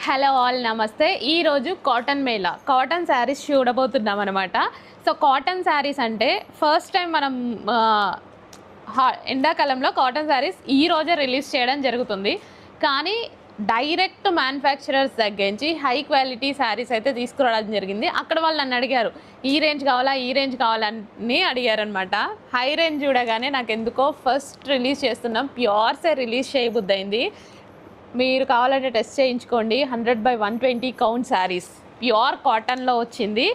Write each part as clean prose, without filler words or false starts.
Hello all నమస్తే. ఈరోజు cotton Mela cotton saris చూడబోతున్నాం అనమాట. సో కాటన్ శారీస్ అంటే ఫస్ట్ టైం మనం ఎండాకాలంలో కాటన్ శారీస్ ఈ రోజే రిలీజ్ చేయడం జరుగుతుంది. కానీ డైరెక్ట్ మ్యానుఫ్యాక్చరర్స్ దగ్గరించి హై క్వాలిటీ శారీస్ అయితే తీసుకురావడం జరిగింది. అక్కడ వాళ్ళు నన్ను అడిగారు, ఈ రేంజ్ కావాలా ఈ రేంజ్ కావాలని అడిగారనమాట. హై రేంజ్ చూడగానే నాకు ఎందుకో ఫస్ట్ రిలీజ్ చేస్తున్నాం ప్యూర్సే రిలీజ్ చేయబుద్దయింది. మీరు కావాలంటే టెస్ట్ చేయించుకోండి. 100/120 కౌంట్ శారీస్ ప్యూర్ కాటన్లో వచ్చింది.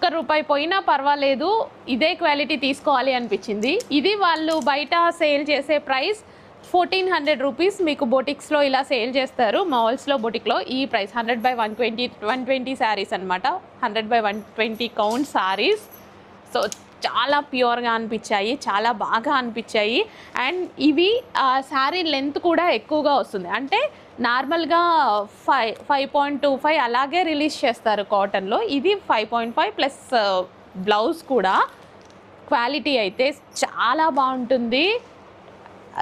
₹1 పోయినా పర్వాలేదు, ఇదే క్వాలిటీ తీసుకోవాలి అనిపించింది. ఇది వాళ్ళు బయట సేల్ చేసే ప్రైస్ ₹1400. మీకు బొటిక్స్లో ఇలా సేల్ చేస్తారు, మాల్స్లో బొటిక్లో ఈ ప్రైస్ 100/120 శారీస్ అనమాట. 100/120 కౌంట్ శారీస్. సో చాలా ప్యూర్గా అనిపించాయి, చాలా బాగా అనిపించాయి. అండ్ ఇవి శారీ లెంత్ కూడా ఎక్కువగా వస్తుంది. అంటే నార్మల్గా 5.25 అలాగే రిలీజ్ చేస్తారు కాటన్లో. ఇది 5.5 ప్లస్ బ్లౌజ్ కూడా. క్వాలిటీ అయితే చాలా బాగుంటుంది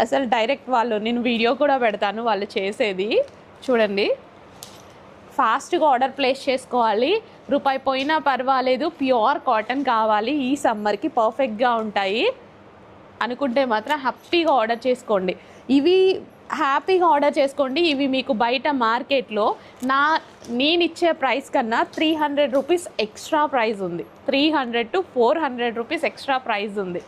అసలు. డైరెక్ట్ నేను వీడియో కూడా పెడతాను వాళ్ళు చేసేది చూడండి. ఫాస్ట్గా ఆర్డర్ ప్లేస్ చేసుకోవాలి. ₹1 పోయినా పర్వాలేదు, ప్యూర్ కాటన్ కావాలి, ఈ సమ్మర్కి పర్ఫెక్ట్గా ఉంటాయి అనుకుంటే మాత్రం హ్యాపీగా ఆర్డర్ చేసుకోండి. ఇవి హ్యాపీగా ఆర్డర్ చేసుకోండి. ఇవి మీకు బయట మార్కెట్లో నేను ఇచ్చే ప్రైస్ కన్నా ₹300 ఎక్స్ట్రా ప్రైస్ ఉంది. ₹300 to ₹400 ఎక్స్ట్రా ప్రైస్ ఉంది.